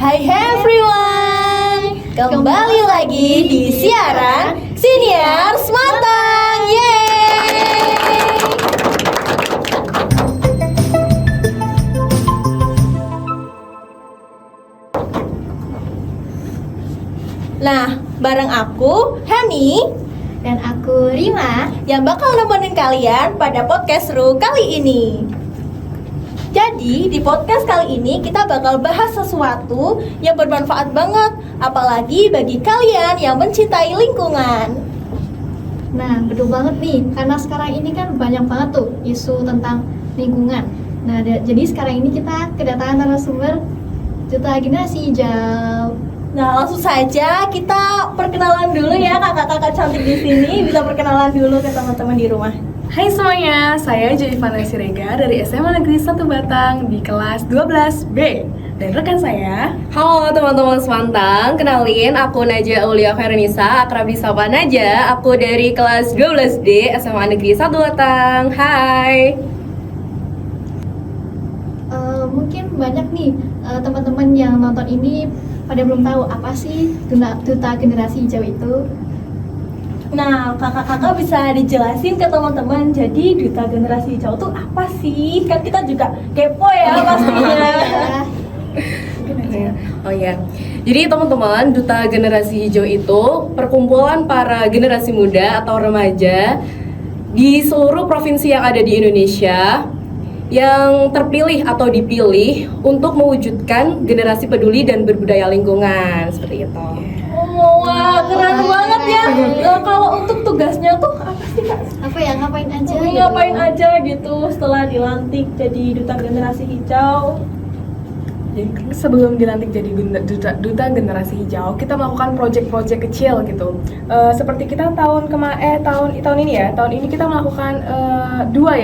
Hai everyone, kembali lagi di siaran Siniar Sematang. Yeay! Nah, bareng aku, Hani, Dan aku Rima. yang bakal nemenin kalian pada podcast seru kali ini. Jadi, di podcast kali ini kita bakal bahas sesuatu yang bermanfaat banget, apalagi bagi kalian yang mencintai lingkungan. Nah, betul banget nih, karena sekarang ini kan banyak banget tuh isu tentang lingkungan. Nah, jadi sekarang ini kita kedatangan narasumber Duta Generasi Hijau. Nah, langsung saja kita perkenalan dulu ya kakak-kakak cantik di sini. Bisa perkenalan dulu ke teman-teman di rumah. Hai semuanya, saya Joyvana Sirega dari SMA Negeri 1 Batang di kelas 12B. Dan rekan saya, Halo teman-teman Semantang, kenalin aku Najah Aulia Ferenisa, akrab disapa Najah. Aku dari kelas 12D SMA Negeri 1 Batang. Hai. Mungkin banyak nih teman-teman yang nonton ini pada belum tahu apa sih Duta Generasi Hijau itu. Nah, kakak-kakak bisa dijelasin ke teman-teman. Jadi Duta Generasi Hijau itu apa sih? Kan kita juga kepo ya pastinya. Oh ya, jadi teman-teman, Duta Generasi Hijau itu perkumpulan para generasi muda atau remaja di seluruh provinsi yang ada di Indonesia yang terpilih atau dipilih untuk mewujudkan generasi peduli dan berbudaya lingkungan, seperti itu. Oh, wah, keren banget ya. Nah, kalau untuk tugasnya tuh apa sih kak? Apa ya, ngapain aja Jadi gitu. ngapain aja gitu setelah dilantik jadi Duta Generasi Hijau? jadi sebelum dilantik jadi duta generasi hijau, kita melakukan proyek-proyek kecil gitu. Seperti kita tahun ini ya, tahun ini kita melakukan dua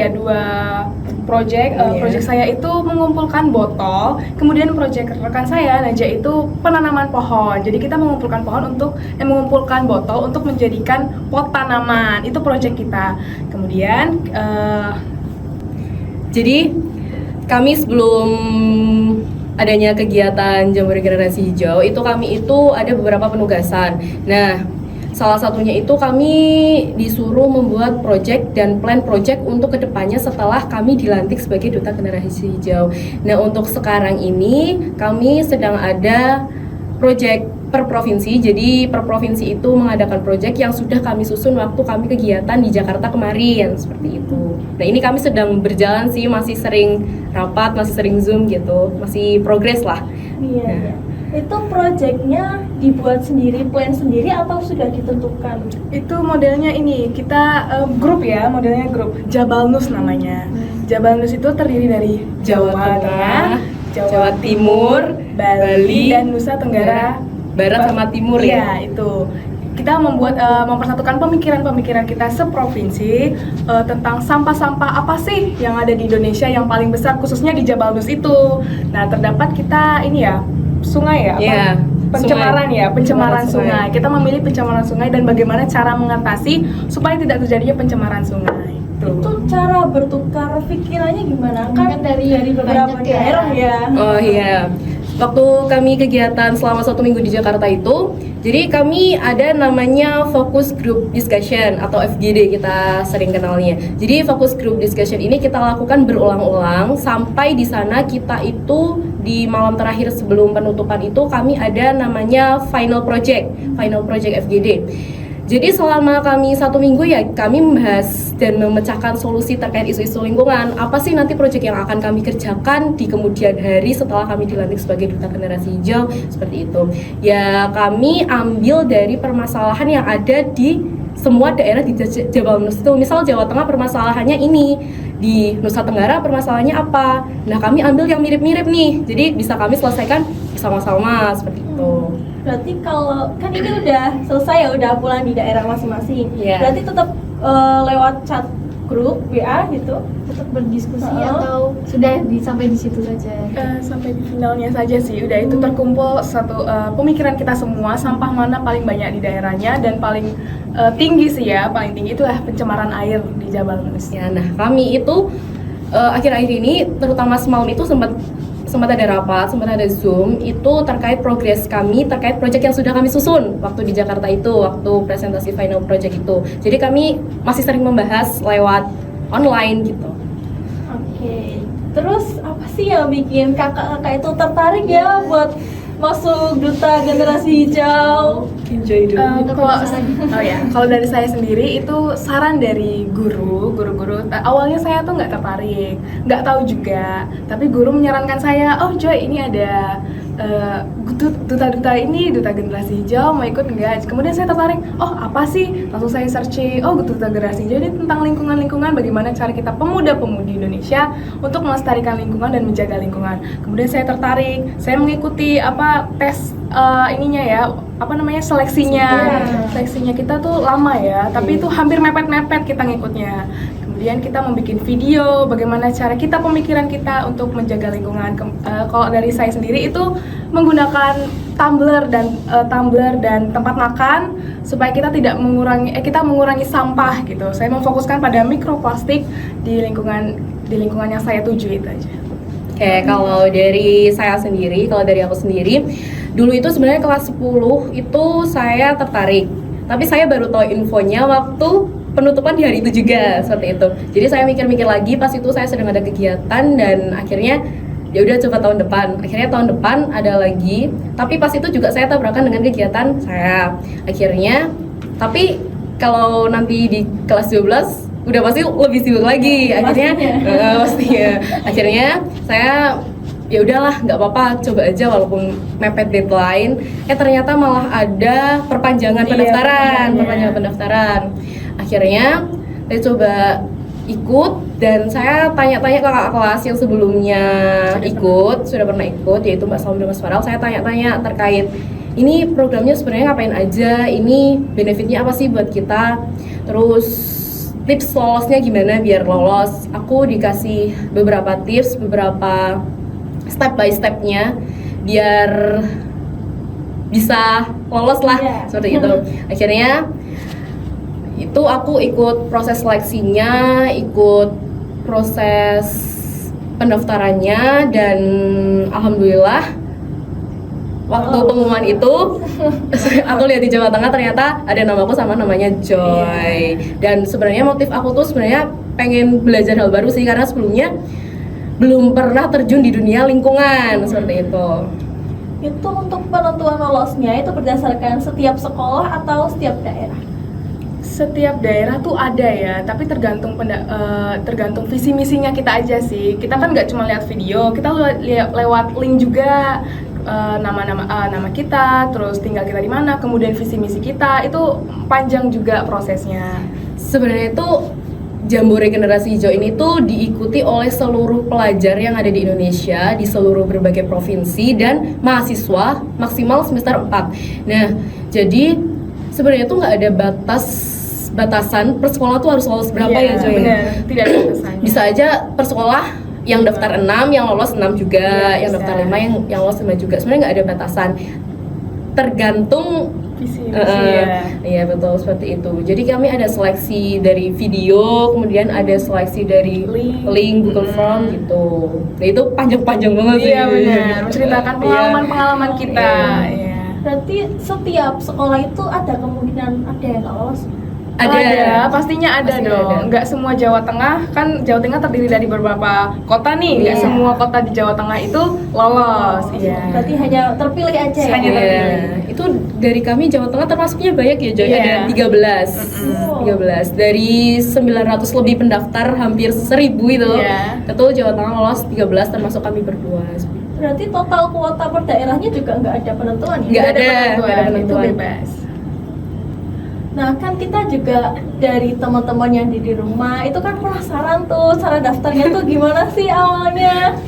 proyek. Proyek saya itu mengumpulkan botol, kemudian proyek rekan saya Najah itu penanaman pohon. Jadi kita mengumpulkan mengumpulkan botol untuk menjadikan pot tanaman. Itu proyek kita. Kemudian Jadi kami sebelum adanya kegiatan Jamboree Generasi Hijau kami itu ada beberapa penugasan. Nah, salah satunya itu kami disuruh membuat project dan plan project untuk kedepannya setelah kami dilantik sebagai Duta Generasi Hijau. Nah, untuk sekarang ini kami sedang ada project per provinsi. Jadi per provinsi itu mengadakan project yang sudah kami susun waktu kami kegiatan di Jakarta kemarin, seperti itu. Nah, ini kami sedang berjalan sih, masih sering rapat, masih sering Zoom gitu, masih progres lah. Iya, Nah. iya. Itu proyeknya dibuat sendiri, plan sendiri atau sudah ditentukan? itu modelnya ini, kita modelnya grup Jabal Nus namanya. Jabal Nus itu terdiri dari Jawa Tengah, Jawa Timur, Bali, dan Nusa Tenggara Barat sama Timur ya. Iya, itu. Kita mempersatukan pemikiran-pemikiran kita seprovinsi tentang sampah-sampah apa sih yang ada di Indonesia yang paling besar, khususnya di Jabal Nus itu. Nah, terdapat kita ini ya, sungai ya, Iya, pencemaran sungai. sungai. Kita memilih pencemaran sungai dan bagaimana cara mengatasi supaya tidak terjadinya pencemaran sungai. Itu cara bertukar pikirannya gimana? Kan dari beberapa banyak ya. daerah ya. Oh iya, waktu kami kegiatan selama 1 minggu di Jakarta itu, jadi kami ada namanya Focus Group Discussion atau FGD kita sering kenalnya. Jadi Focus Group Discussion ini kita lakukan berulang-ulang sampai di sana kita itu di malam terakhir sebelum penutupan itu kami ada namanya Final Project FGD. Jadi selama kami 1 minggu ya kami membahas dan memecahkan solusi terkait isu-isu lingkungan. Apa sih nanti proyek yang akan kami kerjakan di kemudian hari setelah kami dilantik sebagai Duta Generasi Hijau, seperti itu. Ya kami ambil dari permasalahan yang ada di semua daerah di Jawa Nus itu. Misal Jawa Tengah permasalahannya ini, di Nusa Tenggara permasalahannya apa. Nah kami ambil yang mirip-mirip nih, jadi bisa kami selesaikan sama-sama seperti itu. Berarti kalau kan ini udah selesai ya, udah pulang di daerah masing-masing. Iya. Berarti tetap lewat chat grup WA gitu. Tetap berdiskusi Oh. atau sudah sampai di situ saja. Sampai di finalnya saja sih, udah itu terkumpul satu pemikiran kita semua, sampah mana paling banyak di daerahnya dan paling tinggi sih ya, paling tinggi itulah pencemaran air di Jabal Nus. Ya, nah kami itu akhir-akhir ini terutama semalam itu sempat sempat ada rapat, sempat ada Zoom, itu terkait progres kami, terkait proyek yang sudah kami susun waktu di Jakarta itu, waktu presentasi final project itu. Jadi kami masih sering membahas lewat online gitu. Oke. Terus apa sih yang bikin kakak-kakak itu tertarik ya buat masuk Duta Generasi Hijau? Enjoy dulu. Kalau Kalau dari saya sendiri itu saran dari guru-guru. Awalnya saya tuh nggak tertarik, nggak tahu juga. Tapi guru menyarankan saya, oh Joy ini ada duta-duta ini, Duta Generasi Hijau, mau ikut nggak? Kemudian saya tertarik, oh apa sih? Langsung saya searching, oh Duta Generasi Hijau ini tentang lingkungan, bagaimana cara kita pemuda-pemudi Indonesia untuk melestarikan lingkungan dan menjaga lingkungan. Kemudian saya tertarik, saya mengikuti tes seleksinya kita tuh lama ya, tapi itu hampir mepet-mepet kita ngikutnya. Kemudian kita membuat video bagaimana cara kita, pemikiran kita untuk menjaga lingkungan. Kalau dari saya sendiri itu menggunakan tumbler dan tempat makan supaya kita tidak mengurangi sampah gitu. Saya memfokuskan pada mikroplastik di lingkungan yang saya tuju itu aja. Oke, kalau dari aku sendiri, dulu itu sebenarnya kelas 10 itu saya tertarik. Tapi saya baru tahu infonya waktu penutupan di hari itu juga, seperti itu. Jadi saya mikir-mikir lagi, pas itu saya sedang ada kegiatan dan akhirnya ya udah coba tahun depan. Akhirnya tahun depan ada lagi, tapi pas itu juga saya tabrakan dengan kegiatan saya. Akhirnya, tapi kalau nanti di kelas 12 udah pasti lebih sibuk lagi. Akhirnya saya ya udahlah, nggak apa-apa, coba aja walaupun mepet deadline. Ternyata malah ada perpanjangan pendaftaran. Akhirnya saya coba ikut dan saya tanya-tanya ke kakak kelas yang sebelumnya sudah pernah ikut, yaitu Mbak Salma dan Mas Farel. Saya tanya-tanya terkait ini programnya sebenarnya ngapain aja, ini benefitnya apa sih buat kita, terus tips lolosnya gimana biar lolos. Aku dikasih beberapa tips, beberapa step by stepnya biar bisa lolos lah, seperti itu. Akhirnya itu aku ikut proses seleksinya, ikut proses pendaftarannya, dan alhamdulillah waktu pengumuman itu aku lihat di Jawa Tengah ternyata ada namaku sama namanya Joy. Dan sebenarnya motif aku tuh sebenarnya pengen belajar hal baru sih, karena sebelumnya belum pernah terjun di dunia lingkungan seperti itu. Itu untuk penentuan lolosnya itu berdasarkan setiap sekolah atau setiap daerah? Setiap daerah tuh ada ya, tapi tergantung visi misinya kita aja sih. Kita kan nggak cuma lihat video, kita lewat link juga. Nama kita, terus tinggal kita di mana, kemudian visi misi kita, itu panjang juga prosesnya. Sebenarnya itu Jambore Generasi Hijau ini tuh diikuti oleh seluruh pelajar yang ada di Indonesia di seluruh berbagai provinsi dan mahasiswa maksimal semester 4. Nah, jadi sebenarnya tuh nggak ada batasan per sekolah tuh harus lolos berapa ya Joy? Benar, tidak ada batasannya. Bisa aja per sekolah yang daftar 6, yang lolos 6 juga, yang daftar 5, yang lolos 5 juga. Sebenarnya nggak ada batasan, tergantung visi Iya betul, seperti itu. Jadi kami ada seleksi dari video, kemudian ada seleksi dari link Google Form gitu. Nah itu panjang-panjang banget sih. Iya benar, menceritakan pengalaman kita. Iya. Berarti setiap sekolah itu ada kemungkinan ada yang nggak lolos? Ada, pastinya ada dong. Nggak semua Jawa Tengah, kan Jawa Tengah terdiri dari beberapa kota nih. Nggak semua kota di Jawa Tengah itu lolos. Iya. Berarti hanya terpilih aja ya? Hanya terpilih. Itu dari kami Jawa Tengah termasuknya banyak ya Joy, ada 13. 13 dari 900 lebih pendaftar, hampir 1000 itu. Itu Jawa Tengah lolos 13, termasuk kami berdua. Berarti total kuota per daerahnya juga nggak ada penentuan ya? Nggak ada penentuan. Itu bebas. Nah kan kita juga dari teman-teman yang di rumah itu kan penasaran tuh cara daftarnya tuh gimana sih awalnya,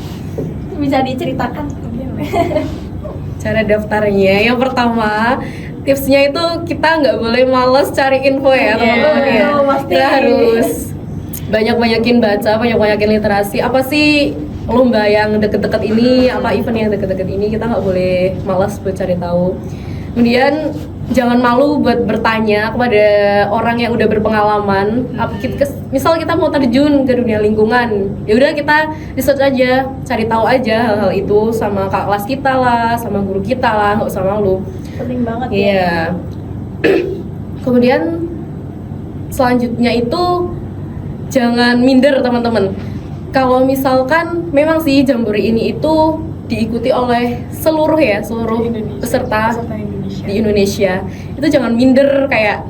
bisa diceritakan? Cara daftarnya yang pertama, tipsnya itu kita nggak boleh males cari info ya teman-teman ya. Kita harus banyak-banyakin baca, banyak-banyakin literasi. Apa sih lomba yang deket-deket ini, apa event yang deket-deket ini, kita nggak boleh malas buat cari tahu. Kemudian jangan malu buat bertanya kepada orang yang udah berpengalaman. Misal kita mau terjun ke dunia lingkungan, ya udah kita research aja, cari tahu aja hal-hal itu sama kakak kelas kita lah, sama guru kita lah, nggak usah malu. Penting banget ya. Iya. Kemudian selanjutnya itu jangan minder teman-teman. Kalau misalkan memang sih Jambore ini itu diikuti oleh seluruh peserta di Indonesia, itu jangan minder kayak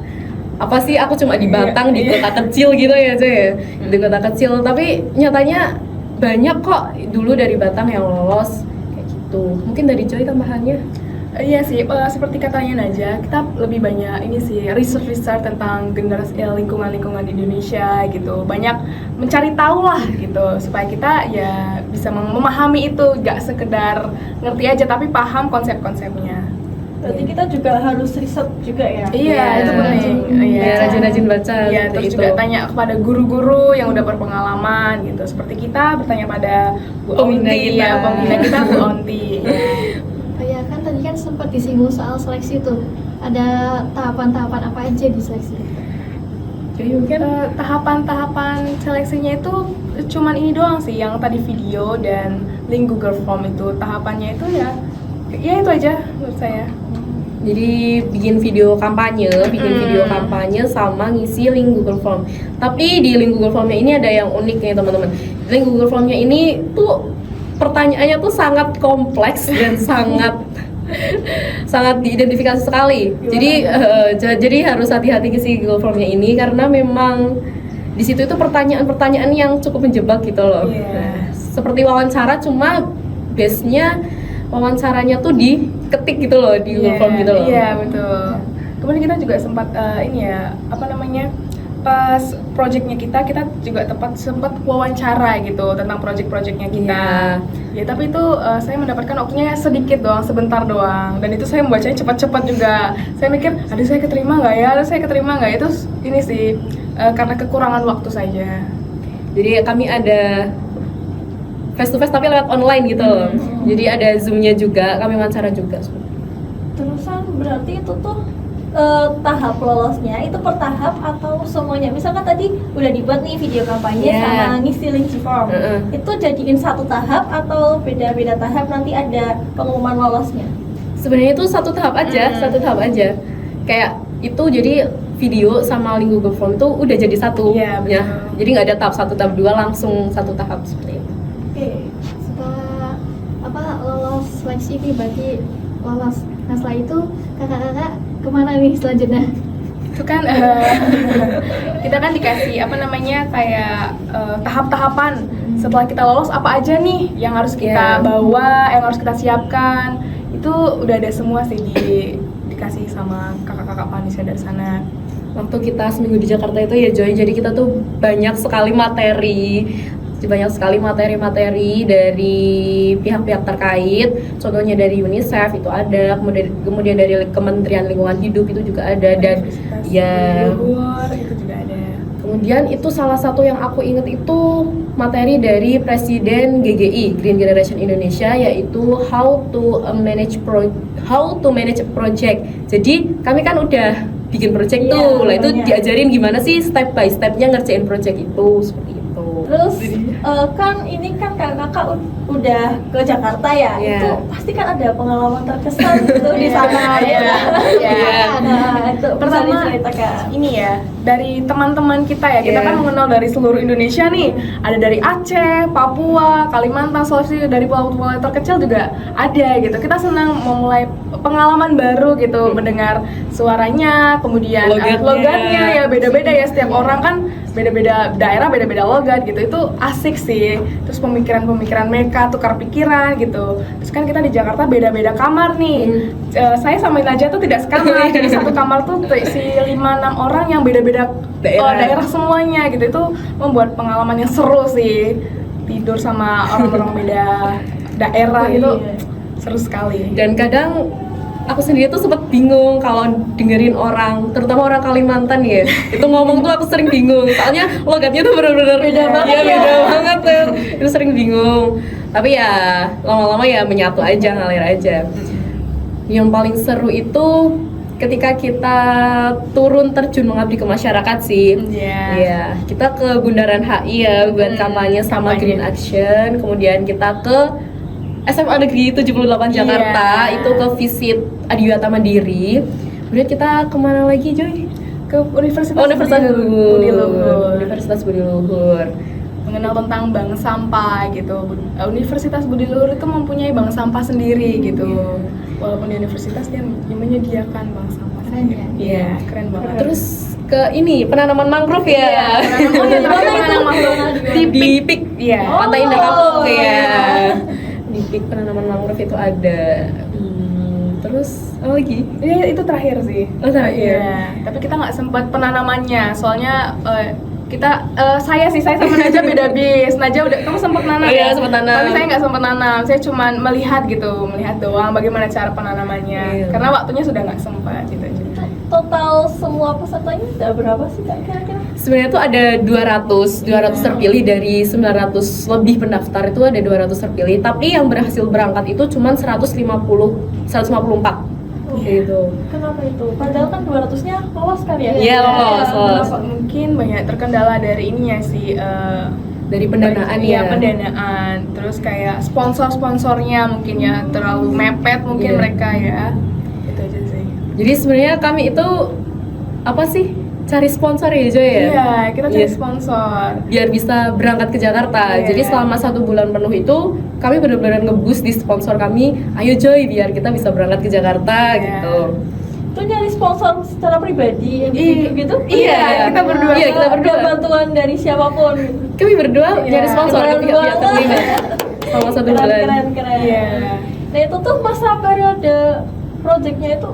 apa sih aku cuma di Batang di kota kecil gitu ya cuy, di kota kecil, tapi nyatanya banyak kok dulu dari Batang yang lolos kayak gitu. Mungkin dari Joy tambahannya. Iya sih, seperti katanya Najah, kita lebih banyak ini sih research tentang generasi lingkungan di Indonesia gitu. Banyak mencari tahu lah gitu supaya kita ya bisa memahami itu, gak sekedar ngerti aja tapi paham konsep-konsepnya. Berarti kita juga harus riset juga ya. Iya, itu penting. Iya, rajin-rajin baca. Iya, gitu terus itu. juga tanya kepada guru-guru yang udah berpengalaman gitu. Seperti kita bertanya pada Bu Pembina Onti kita. ya, pembina kita Bu Onti. Oh ya kan tadi kan sempat disinggung soal seleksi tuh. Ada tahapan-tahapan apa aja di seleksi? Jadi mungkin tahapan-tahapan seleksinya itu cuman ini doang sih, yang tadi video dan link Google Form itu. Tahapannya itu ya itu aja menurut saya. Jadi bikin video kampanye sama ngisi link Google Form. Tapi di link Google Formnya ini ada yang unik nih teman-teman. Link Google Formnya ini tuh pertanyaannya tuh sangat kompleks dan sangat diidentifikasi sekali. Jadi harus hati-hati ngisi Google Formnya ini karena memang di situ itu pertanyaan-pertanyaan yang cukup menjebak gitu loh. Yeah. Seperti wawancara, cuma base-nya wawancaranya tuh diketik gitu loh di Google Form gitu loh. Iya, betul. Kemudian kita juga sempat pas projectnya kita juga sempat wawancara gitu tentang project-projectnya kita. Ya tapi itu saya mendapatkan waktunya sedikit doang, sebentar doang, dan itu saya membacanya cepat-cepat juga. Saya mikir, aduh saya keterima nggak ya? Itu ini sih karena kekurangan waktu saja. Jadi kami ada face to face tapi lewat online gitu loh. Jadi ada Zoom-nya juga, kami wawancara juga. Terusan berarti itu tuh tahap lolosnya itu per tahap atau semuanya? Misalkan tadi udah dibuat nih video kampanye sama ngisi link form, itu jadiin satu tahap atau beda-beda tahap nanti ada pengumuman lolosnya? Sebenarnya itu satu tahap aja. Kayak itu jadi video sama link Google Form itu udah jadi satu. Iya, betul. Ya. Jadi nggak ada tahap 1, tahap 2, langsung satu tahap seperti itu. Oke. Setelah lolos seleksi ini berarti lolos. Nah setelah itu kakak-kakak kemana nih selanjutnya? Itu kan kita kan dikasih kayak tahap-tahapan. Setelah kita lolos apa aja nih yang harus kita bawa, yang harus kita siapkan. Itu udah ada semua sih dikasih sama kakak-kakak panitia dari sana. Waktu kita seminggu di Jakarta itu ya Joy, jadi kita tuh banyak sekali materi dari pihak-pihak terkait. Contohnya dari UNICEF itu ada, kemudian dari Kementerian Lingkungan Hidup itu juga ada, dan itu juga ada. Kemudian itu salah satu yang aku ingat itu materi dari Presiden GGI Green Generation Indonesia, yaitu how to manage a project. Jadi kami kan udah bikin project tuh, lah itu diajarin gimana sih step by stepnya ngerjain project itu seperti itu. Terus kan ini kan kakak udah ke Jakarta ya, itu pasti kan ada pengalaman terkesan gitu di sana. Nah, itu Pertama diceritakan. ini ya dari teman-teman kita ya, kita kan mengenal dari seluruh Indonesia nih, ada dari Aceh, Papua, Kalimantan, Sulawesi, dari pulau-pulau terkecil juga ada gitu. Kita senang memulai pengalaman baru gitu, mendengar suaranya, kemudian logatnya ya beda-beda ya, setiap orang kan beda-beda daerah, beda-beda logat gitu. Itu asik sih. Terus pemikiran mereka, tukar pikiran gitu. Terus kan kita di Jakarta beda-beda kamar nih. Saya sama Najah tuh tidak sekamar. Jadi satu kamar tuh terisi 5-6 orang yang beda-beda daerah semuanya gitu. Itu membuat pengalaman yang seru sih. Tidur sama orang-orang beda daerah itu seru sekali. Dan kadang aku sendiri tuh sempet bingung kalau dengerin orang, terutama orang Kalimantan ya. Itu ngomong tuh aku sering bingung. Soalnya logatnya tuh bener-bener beda banget tuh. Itu sering bingung. Tapi ya lama-lama ya menyatu aja, ngalir aja. Yang paling seru itu ketika kita turun terjun mengabdi ke masyarakat sih. Iya. Iya, kita ke Bundaran HI ya buat kampanye sama kampanye. Green Action. Kemudian kita ke SMA Negeri 78 Jakarta, Iya. itu ke visit Adiwiyata Mandiri. Kemudian kita kemana lagi, Joy? Ke Universitas Universitas Budi Luhur. Universitas Budi Luhur. Mengenal tentang bank sampah gitu. Universitas Budi Luhur itu mempunyai bank sampah sendiri gitu. Walaupun di universitas dia menyediakan bank sampah Keren sendiri. ya? Iya, keren banget. Terus ke ini penanaman mangrove ya. Oh iya, penanaman mangrove di Pik. Iya. Pantai Indah Kapuk ya. iya. Di Pik penanaman mangrove itu ada. Terus apa lagi? Iya, itu terakhir sih. Oh, terakhir. Iya, tapi kita nggak sempat penanamannya, soalnya saya sama Najwa beda bis. Najwa udah, kamu sempat nanam Oh iya, ya? sempat nanam. Tapi saya nggak sempat nanam, saya cuma melihat doang bagaimana cara penanamannya. Iya. Karena waktunya sudah nggak sempat gitu aja. Total semua pesertanya ada berapa sih Kak kira-kira? Sebenarnya tuh ada 200 terpilih dari 900 lebih pendaftar, itu ada 200 terpilih. Tapi yang berhasil berangkat itu cuma 154 gitu. Kenapa itu? Padahal kan 200-nya lolos kan ya? Iya, lolos. Kenapa? Mungkin banyak terkendala dari ininya sih. Dari pendanaan Iya, ya. pendanaan. Terus kayak sponsor-sponsornya mungkin ya terlalu mepet mungkin Iya. mereka ya. Itu aja sih. Jadi sebenarnya kami itu apa sih? Cari sponsor ya, Joy ya? Iya, kita cari Iya. sponsor. Biar bisa berangkat ke Jakarta. Iya. Jadi selama 1 bulan penuh itu kami benar-benar nge-boost di sponsor kami. Ayo Joy, biar kita bisa berangkat ke Jakarta Iya. gitu. Itu nyari sponsor secara pribadi, individu gitu? Iya, kita berdua. Iya, kita Nggak berdua. ada bantuan dari siapapun. Kami berdua Iya. nyari sponsor ke Keren pihak-pihak banget. terlibat selama 1 bulan. Keren. Iya. Nah itu tuh masa periode projectnya itu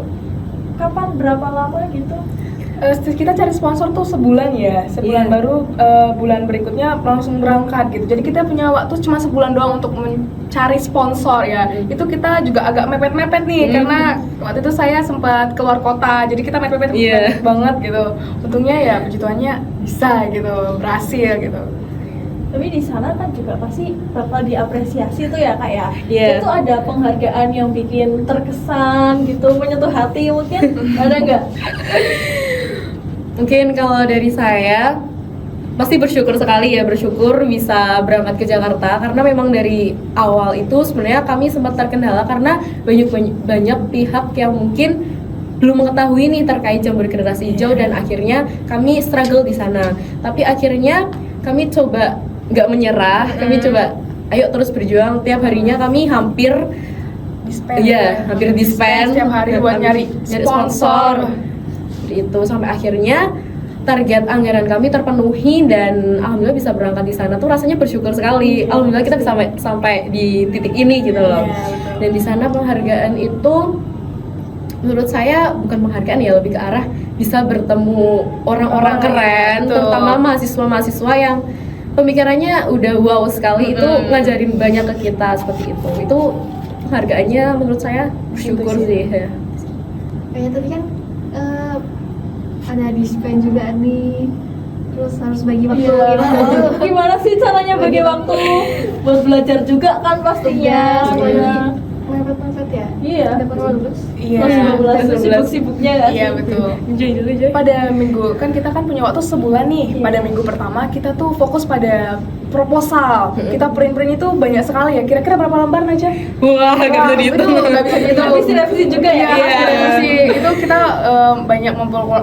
kapan, berapa lama gitu? Kita cari sponsor tuh sebulan ya, sebulan Iya. baru bulan berikutnya langsung berangkat gitu. Jadi kita punya waktu cuma sebulan doang untuk mencari sponsor ya. Itu kita juga agak mepet-mepet nih karena waktu itu saya sempat keluar kota, jadi kita mepet-mepet Iya. banget gitu. Untungnya ya puji Tuhannya bisa gitu, berhasil gitu. Tapi di sana kan juga pasti bakal diapresiasi tuh ya Kak ya. Iya. Itu ada penghargaan yang bikin terkesan gitu, menyentuh hati mungkin ada nggak? Mungkin kalau dari saya pasti bersyukur sekali ya, bersyukur bisa berangkat ke Jakarta karena memang dari awal itu sebenarnya kami sempat terkendala karena banyak pihak yang mungkin belum mengetahui nih terkait Jambore Generasi Hijau dan akhirnya kami struggle di sana. Tapi akhirnya kami coba nggak menyerah, kami coba ayo terus berjuang. Tiap harinya kami hampir Dispen. iya, hampir dispen setiap hari buat nyari sponsor. Seperti itu sampai akhirnya target anggaran kami terpenuhi dan alhamdulillah bisa berangkat di sana tuh rasanya bersyukur sekali. Alhamdulillah kita bisa sampai di titik ini gitu loh. Iya, betul. Dan di sana penghargaan itu menurut saya bukan penghargaan ya, lebih ke arah bisa bertemu orang-orang keren, betul. terutama mahasiswa-mahasiswa yang pemikirannya udah wow sekali, itu ngajarin banyak ke kita seperti itu. Itu penghargaannya menurut saya bersyukur Gitu sih ya. Kayak tadi kan ada dispen juga nih, terus harus bagi waktu Iya. gimana? Gimana sih caranya bagi waktu buat belajar juga kan pastinya. Tugas, Banyak. lagi mepet-mepet ya? Iya. Dapat tugas. Iya. Kelas 12 sibuk-sibuknya kan? Iya betul. Enjoy dulu Joy. Pada minggu kan kita kan punya waktu sebulan nih. Iya. Pada minggu pertama kita tuh fokus pada proposal. Kita print itu banyak sekali ya. Kira-kira berapa lembar aja? Wah, gak bisa dihitung. Itu nggak bisa dihitung. Revisi juga ya? Iya. Revisi. Itu kita banyak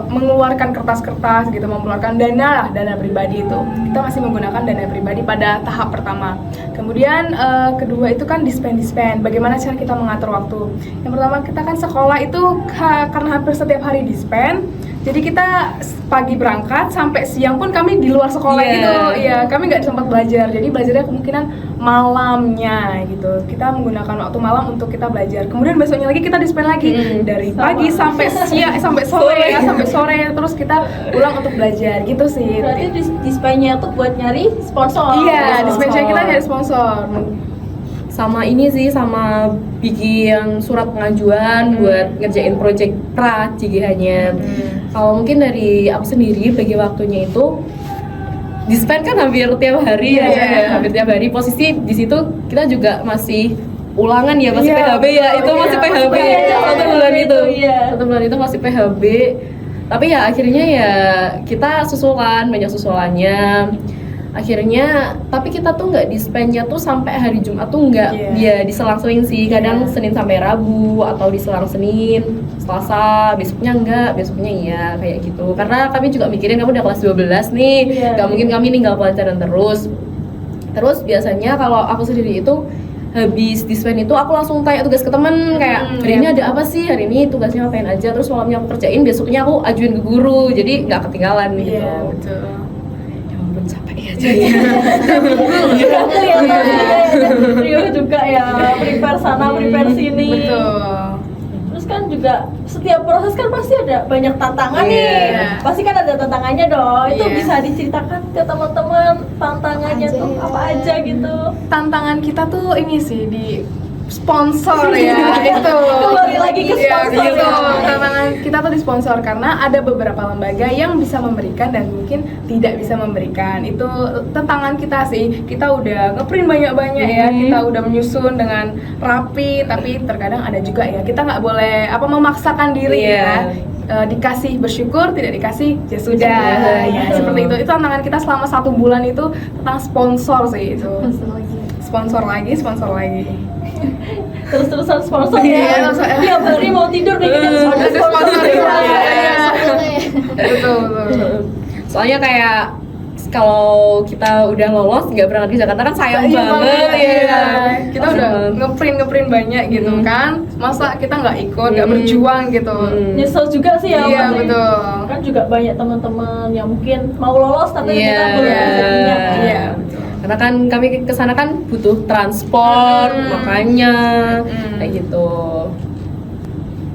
mengeluarkan kertas-kertas gitu, mengeluarkan dana pribadi itu. Kita masih menggunakan dana pribadi pada tahap pertama. Kemudian kedua itu kan dispen. Bagaimana cara kita mengatur waktu? Yang pertama kita kan sekolah itu karena hampir setiap hari dispen. Jadi kita pagi berangkat sampai siang pun kami di luar sekolah Iya. gitu. Iya, kami nggak sempat belajar. Jadi belajarnya kemungkinan malamnya gitu. Kita menggunakan waktu malam untuk kita belajar. Kemudian besoknya lagi kita dispen lagi dari pagi sampai siang sampai sore ya, sampai sore terus kita pulang untuk belajar gitu sih. Berarti dispennya tuh buat nyari sponsor. Iya, sponsor. dispennya kita nyari sponsor. Sama ini sih, sama bikin surat pengajuan buat ngerjain project pra JGH-nya. Kalau mungkin dari aku sendiri bagi waktunya itu dispen kan hampir tiap hari Iya. ya, hampir tiap hari. Posisi di situ kita juga masih ulangan ya, masih Iya, PHB ya, itu betul, masih iya, PHB masih PHB, satu bulan itu, iya. satu bulan itu masih PHB. Tapi ya akhirnya ya kita susulan, banyak susulannya. Akhirnya, tapi kita tuh nggak dispennya tuh sampai hari Jumat tuh nggak, dia diselang-seling sih. Kadang Senin sampai Rabu atau diselang Senin, Selasa, besoknya enggak, besoknya iya kayak gitu. Karena kami juga mikirin kamu udah kelas 12 nih, nggak mungkin kami ninggal pelajaran terus. Terus biasanya kalau aku sendiri itu habis dispen itu aku langsung tanya tugas ke temen kayak hari ini ada apa sih, hari ini tugasnya ngapain aja, terus malamnya aku kerjain, besoknya aku ajuin ke guru, jadi nggak ketinggalan gitu. Iya, betul. Ya ampun capek ya Rio juga ya, prepare sana, prepare sini. Betul. Terus kan juga setiap proses kan pasti ada banyak tantangan Iya. nih. Pasti kan ada tantangannya dong. Itu Iya. bisa diceritakan ke teman-teman tantangannya Apa aja tuh ya? apa aja gitu. Tantangan kita tuh ini sih di sponsor ya itu. Kembali lagi ke Iya, sponsor gitu. ya. Tantangan kita tuh di sponsor karena ada beberapa lembaga yang bisa memberikan dan mungkin tidak bisa memberikan. Itu tantangan kita sih. Kita udah ngeprint banyak-banyak ya, kita udah menyusun dengan rapi, tapi terkadang ada juga ya kita nggak boleh memaksakan diri ya. Dikasih bersyukur, tidak dikasih ya sudah. Ya, seperti itu. Itu tantangan kita selama 1 bulan itu tentang sponsor sih itu. Sponsor lagi. Terus-terusan sponsor Iya, ya. terus- Tiap hari mau tidur nih kita harus ada Ada sponsor. sponsor, iya. Betul. soalnya kayak kalau kita udah lolos nggak berangkat ke Jakarta kan sayang Iya banget ya. Kita udah ngeprint banyak gitu kan, masa kita nggak ikut, nggak berjuang gitu. Nyesel juga sih ya. Iya, Wan. betul. Kan juga banyak teman-teman yang mungkin mau lolos tapi Iya. ternyata belum rezekinya kan. Iya, betul. Karena kan kami kesana kan butuh transport, makanya kayak gitu.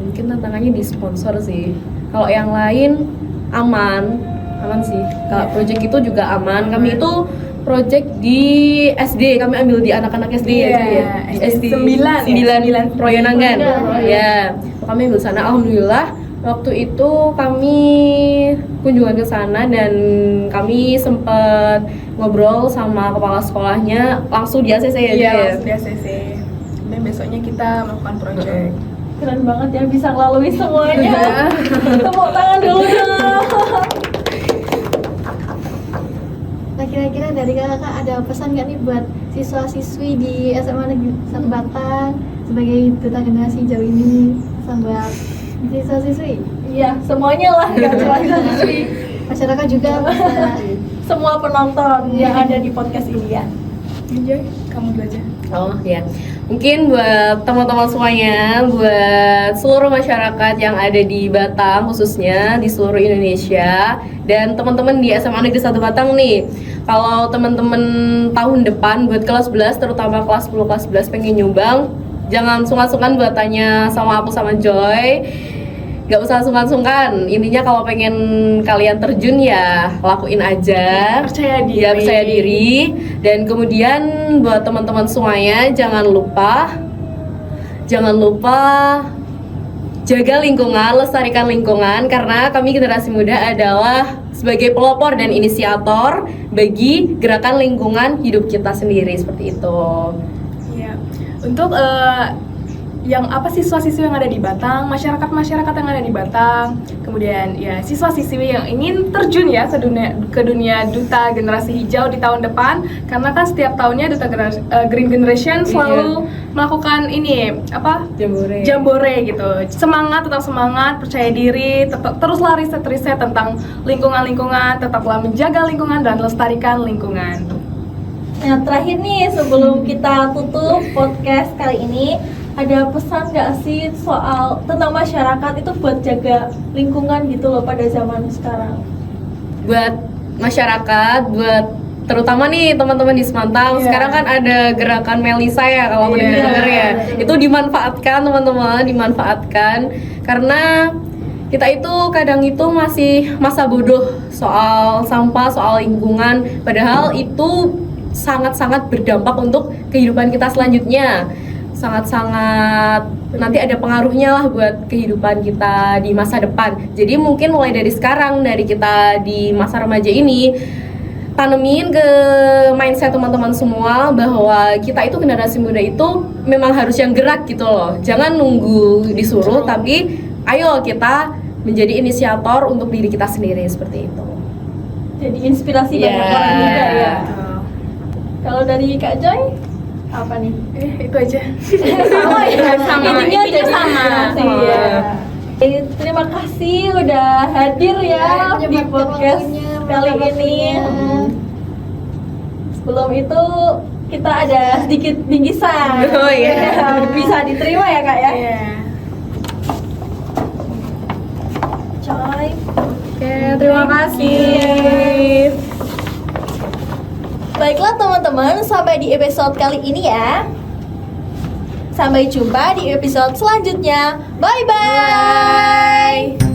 Mungkin tantangannya di sponsor sih. Kalau yang lain aman sih. Kalau project itu juga aman. Kami itu project di SD, kami ambil di anak-anak SD Iya, ya. Di SD 9 ya? 9 Proyonangan. Ya, kami ambil sana. Alhamdulillah waktu itu kami kunjungan ke sana dan kami sempat ngobrol sama kepala sekolahnya langsung di ACC ya. Iya, Ju, ya? di ACC. Dan besoknya kita melakukan project. Keren banget ya bisa ngelalui semuanya. Iya. Tepuk tangan dulu dong. Nah, kira-kira dari kakak ada pesan nggak nih buat siswa-siswi di SMA Negeri 1 Batang sebagai duta generasi hijau ini, buat siswa-siswi, Iya, semuanya lah, nggak cuma siswi. masyarakat juga bisa. Semua penonton yang ada di podcast ini ya. Enjoy, kamu belajar. Oh ya, mungkin buat teman-teman semuanya, buat seluruh masyarakat yang ada di Batang khususnya di seluruh Indonesia dan teman-teman di SMA Negeri 1 Batang nih. Kalau teman-teman tahun depan buat kelas 11 terutama kelas 10 kelas 11 pengen nyumbang, jangan sungkan-sungkan buat tanya sama aku sama Joy. Gak usah sungkan-sungkan. Intinya kalau pengen kalian terjun ya lakuin aja. Percaya diri. Ya, percaya diri. Dan kemudian buat teman-teman semuanya jangan lupa jaga lingkungan, lestarikan lingkungan karena kami generasi muda adalah sebagai pelopor dan inisiator bagi gerakan lingkungan hidup kita sendiri seperti itu. Iya. Untuk yang siswa-siswi yang ada di Batang, masyarakat yang ada di Batang, kemudian ya siswa-siswi yang ingin terjun ya ke dunia duta generasi hijau di tahun depan, karena kan setiap tahunnya duta Green Generation selalu melakukan ini jambore gitu. Tetap semangat, percaya diri, teruslah riset tentang lingkungan, tetaplah menjaga lingkungan dan lestarikan lingkungan. Nah, terakhir nih sebelum kita tutup podcast kali ini, ada pesan nggak sih soal tentang masyarakat itu buat jaga lingkungan gitu loh pada zaman sekarang? Buat masyarakat, buat terutama nih teman-teman di Semantang, sekarang kan ada gerakan Melisa ya kalau aku dengar ya. Itu dimanfaatkan teman-teman, dimanfaatkan karena kita itu kadang itu masih masa bodoh soal sampah, soal lingkungan, padahal itu sangat-sangat berdampak untuk kehidupan kita selanjutnya. Sangat-sangat nanti ada pengaruhnya lah buat kehidupan kita di masa depan. Jadi mungkin mulai dari sekarang, dari kita di masa remaja ini, tanemin ke mindset teman-teman semua bahwa kita itu generasi muda itu memang harus yang gerak gitu loh. Jangan nunggu disuruh, tapi ayo kita menjadi inisiator untuk diri kita sendiri seperti itu. Jadi inspirasi Iya. banyak orang juga ya. Betul. Kalau dari Kak Joy, apa nih? Itu aja. Sama ya, Sama, intinya intinya jadi sama. inspirasi ya. Terima kasih udah hadir ya di menyempatkan podcast waktunya, kali meluangkan ini. waktunya. Sebelum itu kita ada sedikit bingkisan. Oh, iya. Bisa diterima ya Kak ya? Iya. Coy. Oke, terima kasih. Baiklah teman-teman, sampai di episode kali ini ya. Sampai jumpa di episode selanjutnya. Bye-bye.